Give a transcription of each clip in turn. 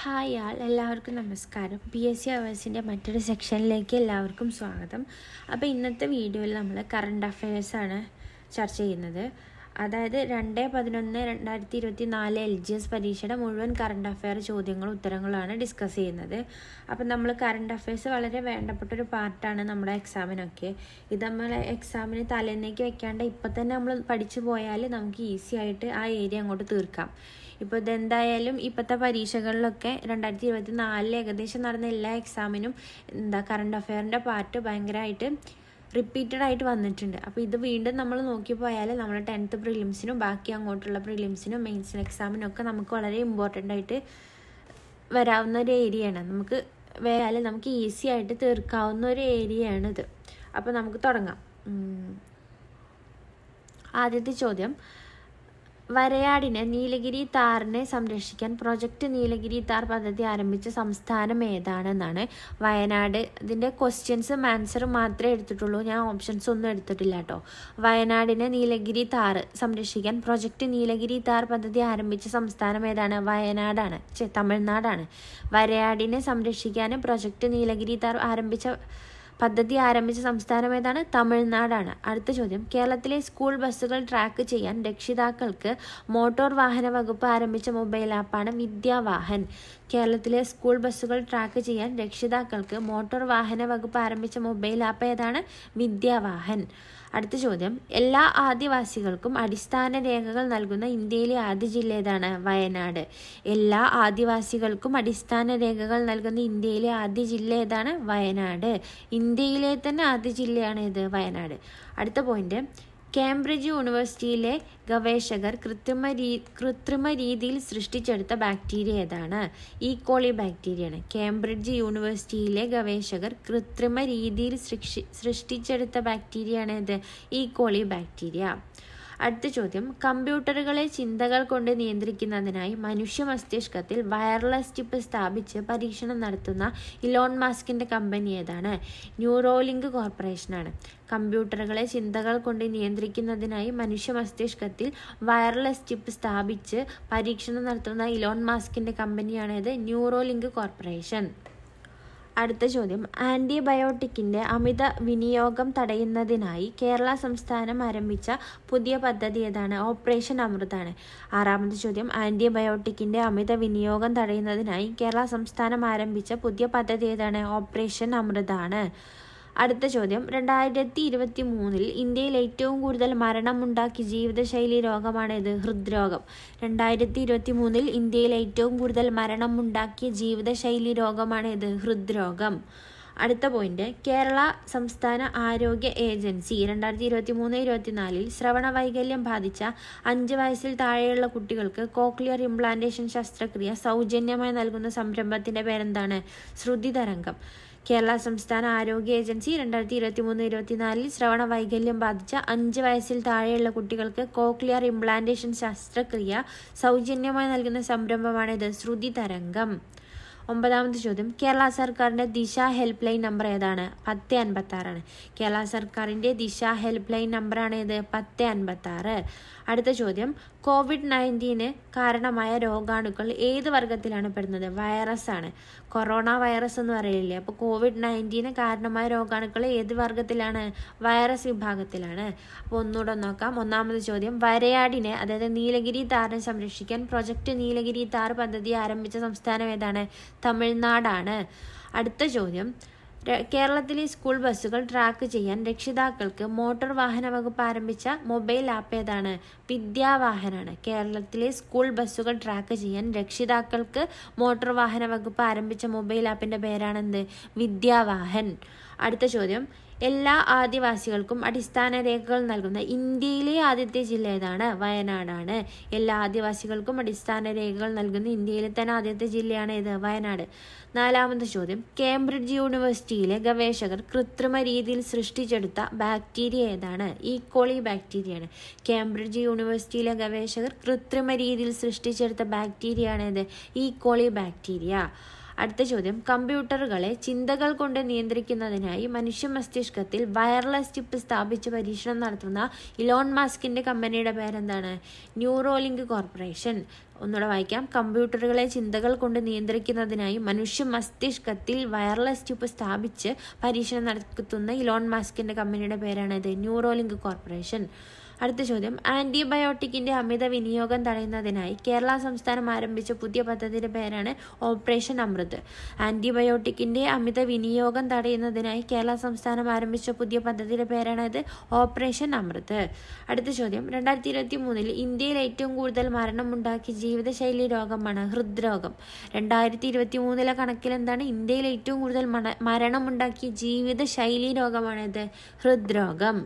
Hi എല്ലാവർക്കും നമസ്കാരം. PSC അവേഴ്സിൻ്റെ മറ്റൊരു സെക്ഷനിലേക്ക് എല്ലാവർക്കും സ്വാഗതം. അപ്പോൾ ഇന്നത്തെ വീഡിയോയിൽ നമ്മൾ കറണ്ട് അഫയേഴ്സാണ് ചർച്ച ചെയ്യുന്നത്. അതായത് 2/11/2024 LGS പരീക്ഷയുടെ മുഴുവൻ കറണ്ട് അഫെയർ ചോദ്യങ്ങളും ഉത്തരങ്ങളാണ് ഡിസ്കസ് ചെയ്യുന്നത്. അപ്പം നമ്മൾ കറണ്ട് അഫയേഴ്സ് വളരെ വേണ്ടപ്പെട്ടൊരു പാർട്ടാണ് നമ്മുടെ എക്സാമിനൊക്കെ. ഇത് നമ്മൾ എക്സാമിന് തലേന്നേക്ക് വെക്കാണ്ട് ഇപ്പം തന്നെ നമ്മൾ പഠിച്ചു പോയാൽ നമുക്ക് ഈസി ആയിട്ട് ആ ഏരിയ അങ്ങോട്ട് തീർക്കാം. ഇപ്പോൾ ഇതെന്തായാലും ഇപ്പോഴത്തെ പരീക്ഷകളിലൊക്കെ 2024 ഏകദേശം നടന്ന എല്ലാ എക്സാമിനും കറണ്ട് അഫെയറിൻ്റെ പാർട്ട് ഭയങ്കരമായിട്ട് റിപ്പീറ്റഡ് ആയിട്ട് വന്നിട്ടുണ്ട്. അപ്പോൾ ഇത് വീണ്ടും നമ്മൾ നോക്കി പോയാൽ നമ്മൾ 10th പ്രിലിംസിനും ബാക്കി അങ്ങോട്ടുള്ള പ്രിലിംസിനും മെയിൻസ് എക്സാമിനൊക്കെ നമുക്ക് വളരെ ഇമ്പോർട്ടൻ്റ് ആയിട്ട് വരാവുന്ന ഒരു ഏരിയയാണ്. നമുക്ക് ഈസി ആയിട്ട് തീർക്കാവുന്ന ഒരു ഏരിയയാണിത്. അപ്പോൾ നമുക്ക് തുടങ്ങാം. ആദ്യത്തെ ചോദ്യം, വരയാടിനെ നീലഗിരി താറിനെ സംരക്ഷിക്കാൻ പ്രൊജക്റ്റ് നീലഗിരി താർ പദ്ധതി ആരംഭിച്ച സംസ്ഥാനം ഏതാണെന്നാണ്. വയനാട്. ഇതിൻ്റെ ക്വസ്റ്റ്യൻസും ആൻസറും മാത്രമേ എടുത്തിട്ടുള്ളൂ, ഞാൻ ഓപ്ഷൻസ് ഒന്നും എടുത്തിട്ടില്ല കേട്ടോ. വയനാടിനെ നീലഗിരി താർ സംരക്ഷിക്കാൻ പ്രൊജക്റ്റ് നീലഗിരി താർ പദ്ധതി ആരംഭിച്ച സംസ്ഥാനം ഏതാണ്? തമിഴ്നാടാണ്. വരയാടിനെ സംരക്ഷിക്കാൻ പ്രൊജക്റ്റ് നീലഗിരി താർ പദ്ധതി ആരംഭിച്ച സംസ്ഥാനം ഏതാണ്? തമിഴ്നാടാണ്. അടുത്ത ചോദ്യം, കേരളത്തിലെ സ്കൂൾ ബസ്സുകൾ ട്രാക്ക് ചെയ്യാൻ രക്ഷിതാക്കൾക്ക് മോട്ടോർ വാഹന വകുപ്പ് ആരംഭിച്ച മൊബൈൽ ആപ്പാണ് വിദ്യാവാഹൻ. കേരളത്തിലെ സ്കൂൾ ബസ്സുകൾ ട്രാക്ക് ചെയ്യാൻ രക്ഷിതാക്കൾക്ക് മോട്ടോർ വാഹന വകുപ്പ് ആരംഭിച്ച മൊബൈൽ ആപ്പ് ഏതാണ്? വിദ്യാവാഹൻ. അടുത്ത ചോദ്യം, എല്ലാ ആദിവാസികൾക്കും അടിസ്ഥാന രേഖകൾ നൽകുന്ന ഇന്ത്യയിലെ ആദ്യ ജില്ല ഏതാണ്? വയനാട്. എല്ലാ ആദിവാസികൾക്കും അടിസ്ഥാന രേഖകൾ നൽകുന്ന ഇന്ത്യയിലെ ആദ്യ ജില്ല ഏതാണ്? വയനാട്. ഇന്ത്യയിലെ തന്നെ ആദ്യ ജില്ലയാണ് ഇത്, വയനാട്. അടുത്ത പോയിന്റ്, കേംബ്രിഡ്ജ് യൂണിവേഴ്സിറ്റിയിലെ ഗവേഷകർ കൃത്രിമ രീതിയിൽ സൃഷ്ടിച്ചെടുത്ത ബാക്ടീരിയ ഏതാണ്? ഈക്കോളി ബാക്ടീരിയയാണ്. കേംബ്രിഡ്ജ് യൂണിവേഴ്സിറ്റിയിലെ ഗവേഷകർ കൃത്രിമ രീതിയിൽ സൃഷ്ടിച്ചെടുത്ത ബാക്ടീരിയയാണ് ഇത്, ഈക്കോളി ബാക്ടീരിയ. അടുത്ത ചോദ്യം, കമ്പ്യൂട്ടറുകളെ ചിന്തകൾ കൊണ്ട് നിയന്ത്രിക്കുന്നതിനായി മനുഷ്യ മസ്തിഷ്കത്തിൽ വയർലെസ് ചിപ്പ് സ്ഥാപിച്ച് പരീക്ഷണം നടത്തുന്ന ഇലോൺ മസ്കിൻ്റെ കമ്പനി ഏതാണ്? ന്യൂറോലിങ്ക് കോർപ്പറേഷനാണ്. കമ്പ്യൂട്ടറുകളെ ചിന്തകൾ കൊണ്ട് നിയന്ത്രിക്കുന്നതിനായി മനുഷ്യ മസ്തിഷ്കത്തിൽ വയർലെസ് ചിപ്പ് സ്ഥാപിച്ച് പരീക്ഷണം നടത്തുന്ന ഇലോൺ മസ്കിൻ്റെ കമ്പനിയാണിത്, ന്യൂറോലിങ്ക് കോർപ്പറേഷൻ. അടുത്ത ചോദ്യം, ആൻറ്റിബയോട്ടിക്കിൻ്റെ അമിത വിനിയോഗം തടയുന്നതിനായി കേരള സംസ്ഥാനം ആരംഭിച്ച പുതിയ പദ്ധതി ഏതാണ്? ഓപ്പറേഷൻ അമൃതാണ്. ആറാമത്തെ ചോദ്യം, ആൻറ്റിബയോട്ടിക്കിൻ്റെ അമിത വിനിയോഗം തടയുന്നതിനായി കേരള സംസ്ഥാനം ആരംഭിച്ച പുതിയ പദ്ധതി ഏതാണ്? ഓപ്പറേഷൻ അമൃതാണ്. അടുത്ത ചോദ്യം, 2023 ഇന്ത്യയിൽ ഏറ്റവും കൂടുതൽ മരണമുണ്ടാക്കിയ ജീവിതശൈലി രോഗമാണിത്, ഹൃദ്രോഗം. 2023 ഇന്ത്യയിൽ ഏറ്റവും കൂടുതൽ മരണമുണ്ടാക്കിയ ജീവിതശൈലി രോഗമാണിത്, ഹൃദ്രോഗം. അടുത്ത പോയിന്റ്, കേരള സംസ്ഥാന ആരോഗ്യ ഏജൻസി 2023-24 ശ്രവണ വൈകല്യം ബാധിച്ച 5 വയസ്സിൽ താഴെയുള്ള കുട്ടികൾക്ക് കോക്ലിയർ ഇംപ്ലാന്റേഷൻ ശസ്ത്രക്രിയ സൗജന്യമായി നൽകുന്ന സംരംഭത്തിൻ്റെ പേരെന്താണ്? ശ്രുതി തരംഗം. കേരള സംസ്ഥാന ആരോഗ്യ ഏജൻസി 2023-24 ശ്രവണ വൈകല്യം ബാധിച്ച 5 വയസ്സിൽ താഴെയുള്ള കുട്ടികൾക്ക് കോക്ലിയർ ഇംപ്ലാന്റേഷൻ ശസ്ത്രക്രിയ സൗജന്യമായി നൽകുന്ന സംരംഭമാണിത്, ശ്രുതി തരംഗം. 9ാമത്തെ ചോദ്യം, കേരള സർക്കാരിൻ്റെ ദിശ ഹെൽപ്പ് ലൈൻ നമ്പർ ഏതാണ്? 1056. കേരള സർക്കാരിൻ്റെ ദിശ ഹെൽപ്പ് ലൈൻ നമ്പറാണ് ഇത്, 1056. അടുത്ത ചോദ്യം, COVID-19 കാരണമായ രോഗാണുക്കൾ ഏത് വർഗത്തിലാണ് പെടുന്നത്? വൈറസ് ആണ്. കൊറോണ വൈറസ് എന്ന് പറയില്ലേ, അപ്പോൾ COVID-19 കാരണമായ രോഗാണുക്കൾ ഏത് വർഗത്തിലാണ്? വൈറസ് വിഭാഗത്തിലാണ്. അപ്പോൾ ഒന്നുകൂടെ നോക്കാം. 1ാമത്തെ ചോദ്യം, വരയാടിനെ അതായത് നീലഗിരി താറിനെ സംരക്ഷിക്കാൻ പ്രൊജക്റ്റ് നീലഗിരി താർ പദ്ധതി ആരംഭിച്ച സംസ്ഥാനം ഏതാണ്? തമിഴ്നാടാണ്. അടുത്ത ചോദ്യം, കേരളത്തിലെ സ്കൂൾ ബസ്സുകൾ ട്രാക്ക് ചെയ്യാൻ രക്ഷിതാക്കൾക്ക് മോട്ടോർ വാഹന വകുപ്പ് ആരംഭിച്ച മൊബൈൽ ആപ്പ് ഏതാണ്? വിദ്യാവാഹനാണ്. കേരളത്തിലെ സ്കൂൾ ബസ്സുകൾ ട്രാക്ക് ചെയ്യാൻ രക്ഷിതാക്കൾക്ക് മോട്ടോർ വാഹന വകുപ്പ് ആരംഭിച്ച മൊബൈൽ ആപ്പിൻ്റെ പേരാണെന്ത്? വിദ്യാവാഹൻ. അടുത്ത ചോദ്യം, എല്ലാ ആദിവാസികൾക്കും അടിസ്ഥാന രേഖകൾ നൽകുന്ന ഇന്ത്യയിലെ ആദ്യത്തെ ജില്ല ഏതാണ്? വയനാടാണ്. എല്ലാ ആദിവാസികൾക്കും അടിസ്ഥാന രേഖകൾ നൽകുന്ന ഇന്ത്യയിലെ തന്നെ ആദ്യത്തെ ജില്ലയാണ് ഇത്, വയനാട്. 4ാമത്തെ ചോദ്യം, കേംബ്രിഡ്ജ് യൂണിവേഴ്സിറ്റിയിലെ ഗവേഷകർ കൃത്രിമ രീതിയിൽ സൃഷ്ടിച്ചെടുത്ത ബാക്ടീരിയ ഏതാണ്? ഈക്കോളി ബാക്ടീരിയയാണ്. കേംബ്രിഡ്ജ് യൂണിവേഴ്സിറ്റിയിലെ ഗവേഷകർ കൃത്രിമ രീതിയിൽ സൃഷ്ടിച്ചെടുത്ത ബാക്ടീരിയയാണ് ഇത്, ഈക്കോളി ബാക്ടീരിയ. അടുത്ത ചോദ്യം, കമ്പ്യൂട്ടറുകളെ ചിന്തകൾ കൊണ്ട് നിയന്ത്രിക്കുന്നതിനായി മനുഷ്യ മസ്തിഷ്കത്തിൽ വയർലെസ് ചിപ്പ് സ്ഥാപിച്ച് പരീക്ഷണം നടത്തുന്ന ഇലോൺ മസ്കിന്റെ കമ്പനിയുടെ പേരെന്താണ്? Neuralink corporation. ഒന്നുകൂടെ വായിക്കാം. കമ്പ്യൂട്ടറുകളെ ചിന്തകൾ കൊണ്ട് നിയന്ത്രിക്കുന്നതിനായി മനുഷ്യ മസ്തിഷ്കത്തിൽ വയർലെസ് ചിപ്പ് സ്ഥാപിച്ച് പരീക്ഷണം നടത്തുന്ന ഇലോൺ മസ്കിന്റെ കമ്പനിയുടെ പേരാണിത്, ന്യൂറോലിങ്ക് കോർപ്പറേഷൻ. അടുത്ത ചോദ്യം, ആന്റിബയോട്ടിക്കിന്റെ അമിത വിനിയോഗം തടയുന്നതിനായി കേരള സംസ്ഥാനം ആരംഭിച്ച പുതിയ പദ്ധതിയുടെ പേരാണ് ഓപ്പറേഷൻ അമൃത്. ആന്റിബയോട്ടിക്കിന്റെ അമിത വിനിയോഗം തടയുന്നതിനായി കേരള സംസ്ഥാനം ആരംഭിച്ച പുതിയ പദ്ധതിയുടെ പേരാണിത്, ഓപ്പറേഷൻ അമൃത്. അടുത്ത ചോദ്യം, 2023 ഇന്ത്യയിൽ ഏറ്റവും കൂടുതൽ മരണമുണ്ടാക്കിയ ജീവിതശൈലി രോഗമാണ് ഹൃദ്രോഗം. 2023 കണക്കിൽ എന്താണ്? ഇന്ത്യയിൽ ഏറ്റവും കൂടുതൽ മരണമുണ്ടാക്കിയ ജീവിതശൈലി രോഗമാണിത്, ഹൃദ്രോഗം.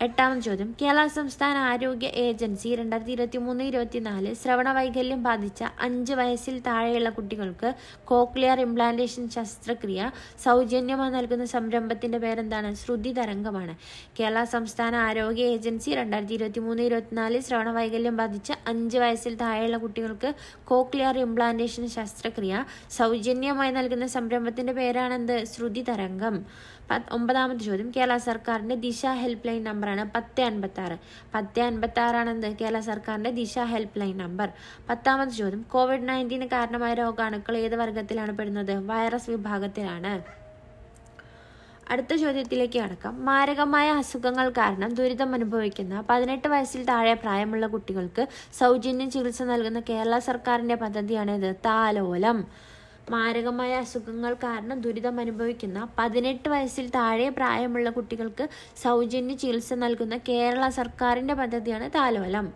എട്ടാമത്തെ ചോദ്യം, കേരള സംസ്ഥാന ആരോഗ്യ ഏജൻസി 2023-24 ശ്രവണ വൈകല്യം ബാധിച്ച 5 വയസ്സിൽ താഴെയുള്ള കുട്ടികൾക്ക് കോക്ലിയർ ഇംപ്ലാന്റേഷൻ ശസ്ത്രക്രിയ സൗജന്യമായി നൽകുന്ന സംരംഭത്തിന്റെ പേരെന്താണ്? ശ്രുതി തരംഗമാണ്. കേരള സംസ്ഥാന ആരോഗ്യ ഏജൻസി 2023-24 ശ്രവണ വൈകല്യം ബാധിച്ച 5 വയസ്സിൽ താഴെയുള്ള കുട്ടികൾക്ക് കോക്ലിയർ ഇംപ്ലാന്റേഷൻ ശസ്ത്രക്രിയ സൗജന്യമായി നൽകുന്ന സംരംഭത്തിന്റെ പേരാണെന്ത്? ശ്രുതി തരംഗം. ഒമ്പതാമത്തെ ചോദ്യം, കേരള സർക്കാരിന്റെ ദിശ ഹെൽപ്പ് ലൈൻ നമ്പറാണ് 1056. 1056 ആണെന്ത്? കേരള സർക്കാരിന്റെ ദിശ ഹെൽപ്പ് ലൈൻ നമ്പർ. 10ാമത്തെ ചോദ്യം, COVID-19 കാരണമായ രോഗാണുക്കൾ ഏത് വർഗത്തിലാണ് പെടുന്നത്? വൈറസ് വിഭാഗത്തിലാണ്. അടുത്ത ചോദ്യത്തിലേക്ക് കടക്കാം. മാരകമായ അസുഖങ്ങൾ കാരണം ദുരിതം അനുഭവിക്കുന്ന 18 വയസ്സിൽ താഴെ പ്രായമുള്ള കുട്ടികൾക്ക് സൗജന്യ ചികിത്സ നൽകുന്ന കേരള സർക്കാരിന്റെ പദ്ധതിയാണിത്, താലോലം. മാരകമായ അസുഖങ്ങൾ കാരണം ദുരിതം അനുഭവിക്കുന്ന 18 വയസ്സിൽ താഴെ പ്രായമുള്ള കുട്ടികൾക്ക് സൗജന്യ ചികിത്സ നൽകുന്ന കേരള സർക്കാരിന്റെ പദ്ധതിയാണ് താലോലം.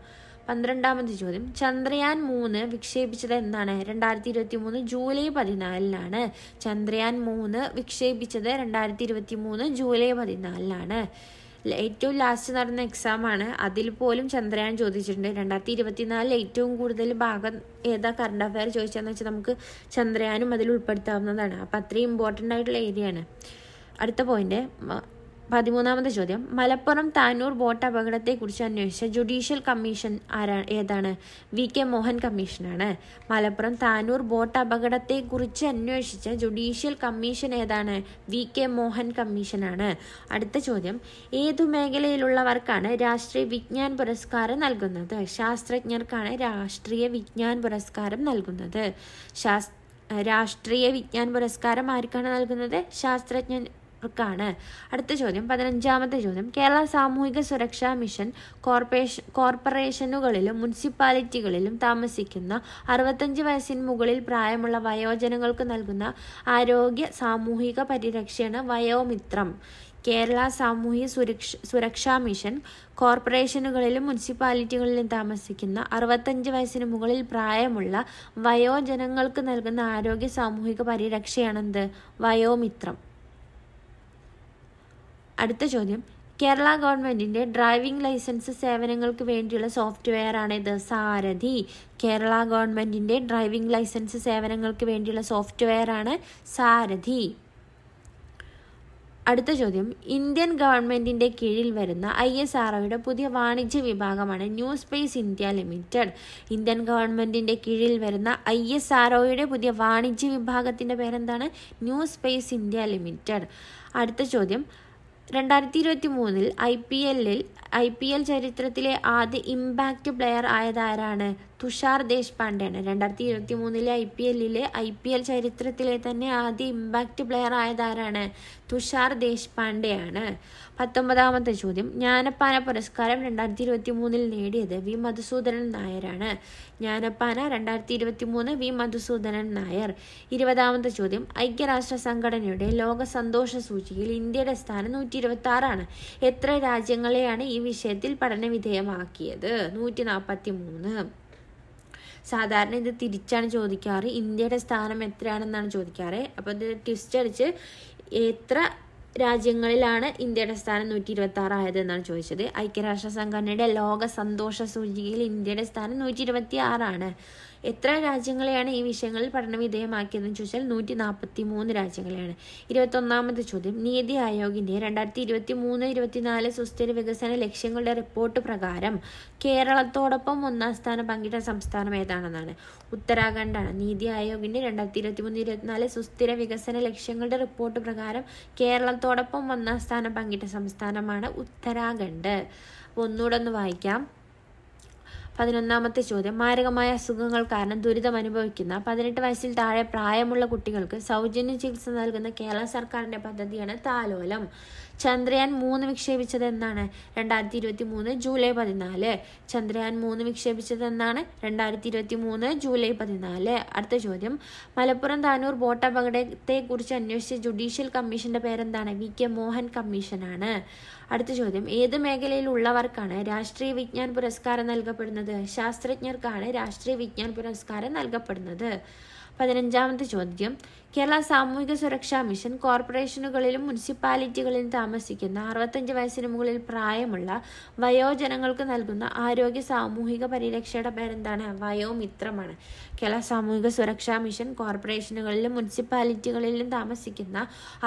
12ാമത്തെ ചോദ്യം, ചന്ദ്രയാൻ 3 വിക്ഷേപിച്ചത് എന്നാണ്? 2023 ജൂലൈ 14 ചന്ദ്രയാൻ 3 വിക്ഷേപിച്ചത് 2023 ജൂലൈ 14 ഏറ്റവും ലാസ്റ്റ് നടന്ന എക്സാമാണ്. അതിൽ പോലും ചന്ദ്രയാൻ ചോദിച്ചിട്ടുണ്ട്. 2024 ഏറ്റവും കൂടുതൽ ഭാഗം ഏതാ കറണ്ട് അഫയർ ചോദിച്ചതെന്ന് വെച്ചാൽ നമുക്ക് ചന്ദ്രയാനും അതിൽ ഉൾപ്പെടുത്താവുന്നതാണ്. അപ്പം അത്രയും ഇമ്പോർട്ടൻ്റ് ആയിട്ടുള്ള ഏരിയ ആണ്. അടുത്ത പോയിന്റ്, 13ാമത്തെ ചോദ്യം, മലപ്പുറം താനൂർ ബോട്ട് അപകടത്തെക്കുറിച്ച് അന്വേഷിച്ച ജുഡീഷ്യൽ കമ്മീഷൻ ഏതാണ്? VK മോഹൻ കമ്മീഷനാണ്. മലപ്പുറം താനൂർ ബോട്ട് അപകടത്തെക്കുറിച്ച് അന്വേഷിച്ച ജുഡീഷ്യൽ കമ്മീഷൻ ഏതാണ്? VK മോഹൻ കമ്മീഷനാണ്. അടുത്ത ചോദ്യം, ഏതു മേഖലയിലുള്ളവർക്കാണ് രാഷ്ട്രീയ വിജ്ഞാൻ പുരസ്കാരം നൽകുന്നത്? ശാസ്ത്രജ്ഞർക്കാണ് രാഷ്ട്രീയ വിജ്ഞാൻ പുരസ്കാരം നൽകുന്നത്. രാഷ്ട്രീയ വിജ്ഞാൻ പുരസ്കാരം ആർക്കാണ് നൽകുന്നത്? ശാസ്ത്രജ്ഞർക്കാണ്. അടുത്ത ചോദ്യം, 15ാമത്തെ ചോദ്യം, കേരള സാമൂഹിക സുരക്ഷാ മിഷൻ കോർപ്പറേഷനുകളിലും മുനിസിപ്പാലിറ്റികളിലും താമസിക്കുന്ന 65 വയസ്സിന് മുകളിൽ പ്രായമുള്ള വയോജനങ്ങൾക്ക് നൽകുന്ന ആരോഗ്യ സാമൂഹിക പരിരക്ഷയാണ് വയോമിത്രം. കേരള സാമൂഹിക സുരക്ഷാ മിഷൻ കോർപ്പറേഷനുകളിലും മുനിസിപ്പാലിറ്റികളിലും താമസിക്കുന്ന 65 വയസ്സിന് മുകളിൽ പ്രായമുള്ള വയോജനങ്ങൾക്ക് നൽകുന്ന ആരോഗ്യ സാമൂഹിക പരിരക്ഷയാണെന്ത്? വയോമിത്രം. അടുത്ത ചോദ്യം, കേരള ഗവൺമെന്റിന്റെ ഡ്രൈവിംഗ് ലൈസൻസ് സേവനങ്ങൾക്ക് വേണ്ടിയുള്ള സോഫ്റ്റ്വെയർ ആണിത്, സാരഥി. കേരള ഗവൺമെന്റിന്റെ ഡ്രൈവിംഗ് ലൈസൻസ് സേവനങ്ങൾക്ക് വേണ്ടിയുള്ള സോഫ്റ്റ്വെയർ ആണ് സാരഥി. അടുത്ത ചോദ്യം, ഇന്ത്യൻ ഗവൺമെന്റിന്റെ കീഴിൽ വരുന്ന ISROയുടെ പുതിയ വാണിജ്യ വിഭാഗമാണ് new space India limited. Indian ഗവൺമെന്റിന്റെ കീഴിൽ വരുന്ന ISROയുടെ പുതിയ വാണിജ്യ വിഭാഗത്തിന്റെ പേരെന്താണ്? New space India limited. അടുത്ത ചോദ്യം, 2023 IPL ചരിത്രത്തിലെ ആദ്യ ഇമ്പാക്റ്റ് പ്ലെയർ ആയതാരാണ്? തുഷാർ ദേശ്പാണ്ഡെയാണ്. 2023 IPL ചരിത്രത്തിലെ തന്നെ ആദ്യ ഇമ്പാക്റ്റ് പ്ലെയർ ആയതാരാണ്? തുഷാർ ദേശ്പാണ്ഡെയാണ്. 19ാമത്തെ ചോദ്യം, ജ്ഞാനപ്പാന പുരസ്കാരം 2023 നേടിയത് വി മധുസൂദനൻ നായരാണ്. ജ്ഞാനപ്പാന 2023 വി മധുസൂദനൻ നായർ. 20ാമത്തെ ചോദ്യം, ഐക്യരാഷ്ട്ര സംഘടനയുടെ ലോക സന്തോഷ സൂചികയിൽ ഇന്ത്യയുടെ സ്ഥാനം 126 എത്ര രാജ്യങ്ങളെയാണ് ഈ വിഷയത്തിൽ പഠനവിധേയമാക്കിയത്? 143. സാധാരണ ഇത് തിരിച്ചാണ് ചോദിക്കാറ്. ഇന്ത്യയുടെ സ്ഥാനം എത്രയാണെന്നാണ് ചോദിക്കാറ്. അപ്പോൾ ഇത് ട്വിസ്റ്റ് അടിച്ച് എത്ര രാജ്യങ്ങളിലാണ് ഇന്ത്യയുടെ സ്ഥാനം 126 ആയത് എന്നാണ് ചോദിച്ചത്. ഐക്യരാഷ്ട്ര സംഘടനയുടെ ലോക സന്തോഷ സൂചികയിൽ ഇന്ത്യയുടെ സ്ഥാനം 126. എത്ര രാജ്യങ്ങളെയാണ് ഈ വിഷയങ്ങളിൽ പഠനവിധേയമാക്കിയതെന്ന് ചോദിച്ചാൽ 143 രാജ്യങ്ങളെയാണ്. 21ാമത്തെ ചോദ്യം, നീതി ആയോഗിന്റെ 2023-24 സുസ്ഥിര വികസന ലക്ഷ്യങ്ങളുടെ റിപ്പോർട്ട് പ്രകാരം കേരളത്തോടൊപ്പം 1ാം സ്ഥാനം പങ്കിട്ട സംസ്ഥാനം ഏതാണെന്നാണ്. ഉത്തരാഖണ്ഡാണ്. നീതി ആയോഗിന്റെ 2023-24 സുസ്ഥിര വികസന ലക്ഷ്യങ്ങളുടെ റിപ്പോർട്ട് പ്രകാരം കേരളത്തോടൊപ്പം 1ാം സ്ഥാനം പങ്കിട്ട സംസ്ഥാനമാണ് ഉത്തരാഖണ്ഡ്. അപ്പോൾ ഒന്നുകൂടെ ഒന്ന് വായിക്കാം. 11ാമത്തെ ചോദ്യം, മാരകമായ അസുഖങ്ങൾ കാരണം ദുരിതം അനുഭവിക്കുന്ന 18 വയസ്സിൽ താഴെ പ്രായമുള്ള കുട്ടികൾക്ക് സൗജന്യ ചികിത്സ നൽകുന്ന കേരള സർക്കാരിന്റെ പദ്ധതിയാണ് താലോലം. ചന്ദ്രയാൻ 3 വിക്ഷേപിച്ചത് എന്നാണ്? 2023 ജൂലൈ 14. ചന്ദ്രയാൻ 3 വിക്ഷേപിച്ചത് എന്നാണ്? 2023 ജൂലൈ 14. അടുത്ത ചോദ്യം, മലപ്പുറം താനൂർ ബോട്ട് അപകടത്തെക്കുറിച്ച് അന്വേഷിച്ച ജുഡീഷ്യൽ കമ്മീഷന്റെ പേരെന്താണ്? VK മോഹൻ കമ്മീഷനാണ്. അടുത്ത ചോദ്യം, ഏത് മേഖലയിൽ ഉള്ളവർക്കാണ് രാഷ്ട്രീയ വിജ്ഞാൻ പുരസ്കാരം നൽകപ്പെടുന്നത്? ശാസ്ത്രജ്ഞർക്കാണ് രാഷ്ട്രീയ വിജ്ഞാൻ പുരസ്കാരം നൽകപ്പെടുന്നത്. 15ാമത്തെ ചോദ്യം, കേരള സാമൂഹിക സുരക്ഷാ മിഷൻ കോർപ്പറേഷനുകളിലും മുനിസിപ്പാലിറ്റികളിലും താമസിക്കുന്ന 65 വയസ്സിന് മുകളിൽ പ്രായമുള്ള വയോജനങ്ങൾക്ക് നൽകുന്ന ആരോഗ്യ സാമൂഹിക പരിരക്ഷയുടെ പേരെന്താണ്? വയോമിത്രമാണ്. കേരള സാമൂഹിക സുരക്ഷാ മിഷൻ കോർപ്പറേഷനുകളിലും മുനിസിപ്പാലിറ്റികളിലും താമസിക്കുന്ന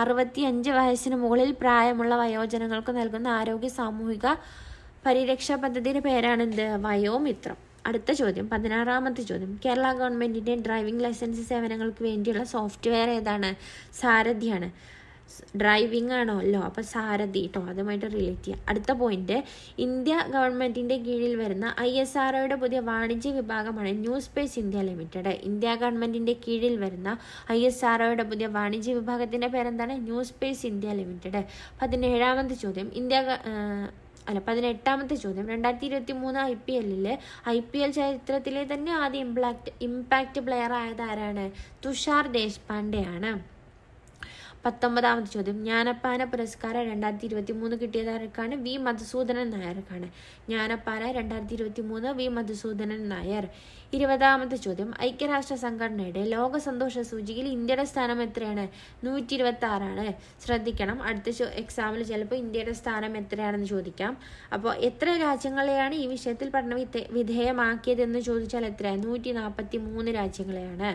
65 വയസ്സിന് മുകളിൽ പ്രായമുള്ള വയോജനങ്ങൾക്ക് നൽകുന്ന ആരോഗ്യ സാമൂഹിക പരിരക്ഷാ പദ്ധതിയുടെ പേരാണെന്ത്? വയോമിത്രം. അടുത്ത ചോദ്യം, 16ാമത്തെ ചോദ്യം, കേരള ഗവൺമെന്റിന്റെ ഡ്രൈവിംഗ് ലൈസൻസ് സേവനങ്ങൾക്ക് വേണ്ടിയുള്ള സോഫ്റ്റ്വെയർ ഏതാണ്? സാരഥിയാണ്. ഡ്രൈവിംഗ് ആണല്ലോ, അപ്പോൾ സാരഥി കേട്ടോ, അതുമായിട്ട് റിലേറ്റ് ചെയ്യാം. അടുത്ത പോയിന്റ്, ഇന്ത്യ ഗവൺമെന്റിന്റെ കീഴിൽ വരുന്ന ISROയുടെ പുതിയ വാണിജ്യ വിഭാഗമാണ് new space India limited. India ഗവൺമെന്റിന്റെ കീഴിൽ വരുന്ന ISROയുടെ പുതിയ വാണിജ്യ വിഭാഗത്തിന്റെ പേരെന്താണ്? New space India limited. 17ാമത്തെ ചോദ്യം, 18ാമത്തെ ചോദ്യം, 2023 IPL ചരിത്രത്തിലെ തന്നെ ആദ്യ ഇമ്പാക്ട് പ്ലെയർ ആയത് ആരാണ്? തുഷാർ ദേശ്പാണ്ഡെയാണ്. 19ാമത്തെ ചോദ്യം, ജ്ഞാനപ്പാന പുരസ്കാരം 2023 കിട്ടിയത് ആർക്കാണ്? V മധുസൂദനൻ നായർക്കാണ്. ജ്ഞാനപ്പാന 2023 V മധുസൂദനൻ നായർ. 20ാമത്തെ ചോദ്യം, ഐക്യരാഷ്ട്ര സംഘടനയുടെ ലോക സന്തോഷ സൂചികയിൽ ഇന്ത്യയുടെ സ്ഥാനം എത്രയാണ്? 126ആണ്. ശ്രദ്ധിക്കണം, അടുത്ത എക്സാമിൽ ചിലപ്പോൾ ഇന്ത്യയുടെ സ്ഥാനം എത്രയാണെന്ന് ചോദിക്കാം. അപ്പോൾ എത്ര രാജ്യങ്ങളെയാണ് ഈ വിഷയത്തിൽ പഠന വിധേയമാക്കിയതെന്ന് ചോദിച്ചാൽ എത്രയാണ്? 143 രാജ്യങ്ങളെയാണ്.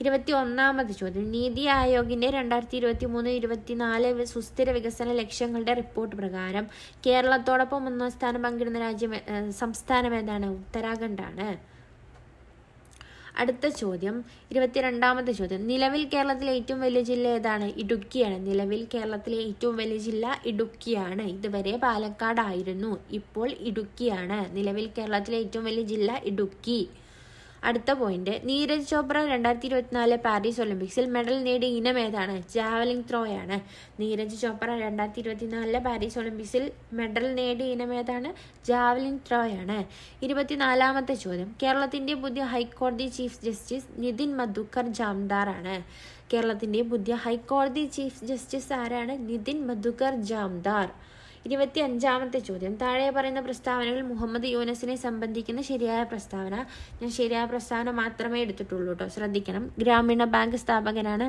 21ാമത്തെ ചോദ്യം, നീതി ആയോഗിന്റെ 2023-24 സുസ്ഥിര വികസന ലക്ഷ്യങ്ങളുടെ റിപ്പോർട്ട് പ്രകാരം കേരളത്തോടൊപ്പം 1ാം സ്ഥാനം പങ്കിടുന്ന സംസ്ഥാനം ഏതാണ്? ഉത്തരാഖണ്ഡാണ്. അടുത്ത ചോദ്യം, 22ാമത്തെ ചോദ്യം, നിലവിൽ കേരളത്തിലെ ഏറ്റവും വലിയ ജില്ല ഏതാണ്? ഇടുക്കിയാണ്. നിലവിൽ കേരളത്തിലെ ഏറ്റവും വലിയ ജില്ല ഇടുക്കിയാണ്. ഇതുവരെ പാലക്കാടായിരുന്നു, ഇപ്പോൾ ഇടുക്കിയാണ്. നിലവിൽ കേരളത്തിലെ ഏറ്റവും വലിയ ജില്ല ഇടുക്കി. അടുത്ത പോയിന്റ്, നീരജ് ചോപ്ര 2024 പാരീസ് ഒളിമ്പിക്സിൽ മെഡൽ നേടിയ ഇനം ഏതാണ്? ജാവലിംഗ് ത്രോയാണ്. നീരജ് ചോപ്ര 2024 പാരീസ് ഒളിമ്പിക്സിൽ മെഡൽ നേടിയ ഇനം ഏതാണ്? ജാവലിംഗ് ത്രോയാണ്. 24ാമത്തെ ചോദ്യം, കേരളത്തിന്റെ പുതിയ ഹൈക്കോടതി ചീഫ് ജസ്റ്റിസ് നിതിൻ മധുക്കർ ജാംദാർ ആണ്. കേരളത്തിന്റെ പുതിയ ഹൈക്കോടതി ചീഫ് ജസ്റ്റിസ് ആരാണ്? നിതിൻ മധുക്കർ ജാംദാർ. 25ാമത്തെ ചോദ്യം, താഴെ പറയുന്ന പ്രസ്താവനകൾ മുഹമ്മദ് യൂനസിനെ സംബന്ധിക്കുന്ന ശരിയായ പ്രസ്താവന. ഞാൻ ശരിയായ പ്രസ്താവന മാത്രമേ എടുത്തിട്ടുള്ളൂ കേട്ടോ, ശ്രദ്ധിക്കണം. ഗ്രാമീണ ബാങ്ക് സ്ഥാപകനാണ്,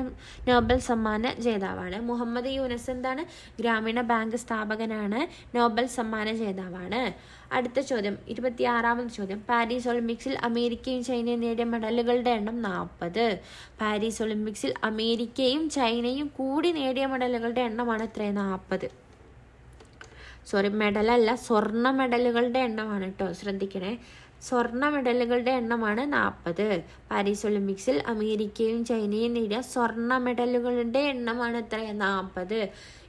നോബൽ സമ്മാന ജേതാവാണ്. മുഹമ്മദ് യൂനസ് എന്താണ്? ഗ്രാമീണ ബാങ്ക് സ്ഥാപകനാണ്, നോബൽ സമ്മാന ജേതാവാണ്. അടുത്ത ചോദ്യം, 26ാമത്തെ ചോദ്യം, പാരീസ് ഒളിമ്പിക്സിൽ അമേരിക്കയും ചൈനയും നേടിയ മെഡലുകളുടെ എണ്ണം 40. പാരീസ് ഒളിമ്പിക്സിൽ അമേരിക്കയും ചൈനയും കൂടി നേടിയ മെഡലുകളുടെ എണ്ണമാണ് എത്ര? 40. മെഡലല്ല, സ്വർണ്ണ മെഡലുകളുടെ എണ്ണമാണ് കേട്ടോ, ശ്രദ്ധിക്കണേ. സ്വർണ്ണ മെഡലുകളുടെ എണ്ണമാണ് 40. പാരീസ് ഒളിമ്പിക്സിൽ അമേരിക്കയും ചൈനയും നേടിയ സ്വർണ്ണ മെഡലുകളുടെ എണ്ണമാണ് എത്ര? 40.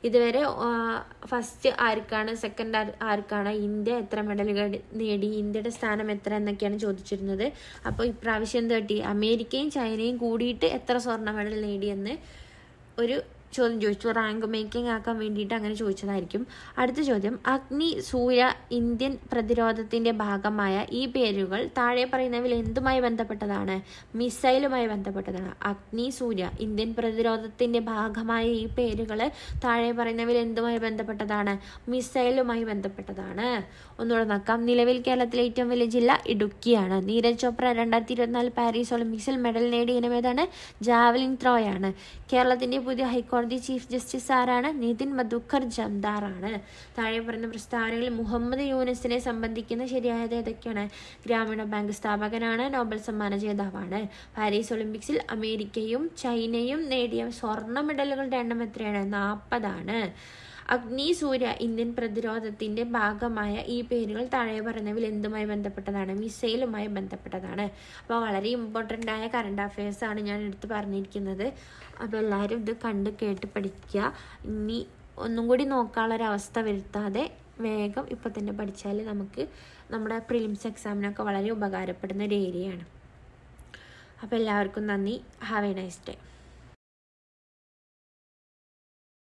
ഇതുവരെ ഫസ്റ്റ് ആർക്കാണ്, സെക്കൻഡ് ആർക്കാണ്, ഇന്ത്യ എത്ര മെഡലുകൾ നേടി, ഇന്ത്യയുടെ സ്ഥാനം എത്ര എന്നൊക്കെയാണ് ചോദിച്ചിരുന്നത്. അപ്പോൾ ഇപ്രാവശ്യം എന്ത് കിട്ടി? അമേരിക്കയും ചൈനയും കൂടിയിട്ട് എത്ര സ്വർണ്ണ മെഡൽ നേടിയെന്ന് ഒരു ചോദ്യം ചോദിച്ചു. റാങ്ക് മേക്കിംഗ് ആക്കാൻ വേണ്ടിയിട്ട് അങ്ങനെ ചോദിച്ചതായിരിക്കും. അടുത്ത ചോദ്യം, അഗ്നി, സൂര്യ, ഇന്ത്യൻ പ്രതിരോധത്തിന്റെ ഭാഗമായ ഈ പേരുകൾ താഴെ പറയുന്നവയിൽ എന്തുമായി ബന്ധപ്പെട്ടതാണ്? മിസൈലുമായി ബന്ധപ്പെട്ടതാണ്. അഗ്നി, സൂര്യ, ഇന്ത്യൻ പ്രതിരോധത്തിന്റെ ഭാഗമായ ഈ പേരുകൾ താഴെ പറയുന്നവയിൽ എന്തുമായി ബന്ധപ്പെട്ടതാണ്? മിസൈലുമായി ബന്ധപ്പെട്ടതാണ്. ഒന്നുകൂടെ നോക്കാം. നിലവിൽ കേരളത്തിലെ ഏറ്റവും വലിയ ജില്ല ഇടുക്കിയാണ്. നീരജ് ചോപ്ര 2024 പാരീസ് ഒളിമ്പിക്സിൽ മെഡൽ നേടിയ ഇനം ഏതാണ്? ജാവലിംഗ് ത്രോയാണ്. കേരളത്തിന്റെ പുതിയ ഹൈക്കോടതി ഹൈക്കോടതി ചീഫ് ജസ്റ്റിസ് ആരാണ്? നിതിൻ മധുക്കർ ജംദാറാണ്. താഴെ പറയുന്ന പ്രസ്താവനകളിൽ മുഹമ്മദ് യൂനുസിനെ സംബന്ധിക്കുന്ന ശരിയായത് ഏതൊക്കെയാണ്? ഗ്രാമീണ ബാങ്ക് സ്ഥാപകനാണ്, നോബൽ സമ്മാന ജേതാവാണ്. പാരീസ് ഒളിമ്പിക്സിൽ അമേരിക്കയും ചൈനയും നേടിയ സ്വർണ്ണ മെഡലുകളുടെ എണ്ണം എത്രയാണ്? 40 അഗ്നി, സൂര്യ, ഇന്ത്യൻ പ്രതിരോധത്തിന്റെ ഭാഗമായ ഈ പേരുകൾ താഴെ പറയുന്നവയിൽ എന്തുമായി ബന്ധപ്പെട്ടതാണ്? മിസൈലുമായി ബന്ധപ്പെട്ടതാണ്. അപ്പോൾ വളരെ ഇമ്പോർട്ടൻ്റ് ആയ കറണ്ട് അഫയേഴ്സ് ആണ് ഞാൻ എടുത്ത് പറഞ്ഞിരിക്കുന്നത്. അപ്പോൾ എല്ലാവരും ഇത് കണ്ട് കേട്ട് പഠിക്കുക. ഇനി ഒന്നും കൂടി നോക്കാനുള്ളൊരവസ്ഥ വരുത്താതെ വേഗം ഇപ്പം തന്നെ പഠിച്ചാൽ നമുക്ക് നമ്മുടെ പ്രിലിംസ് എക്സാമിനൊക്കെ വളരെ ഉപകാരപ്പെടുന്ന ഒരു ഏരിയയാണ്. അപ്പോൾ എല്ലാവർക്കും നന്ദി. Have A nice day.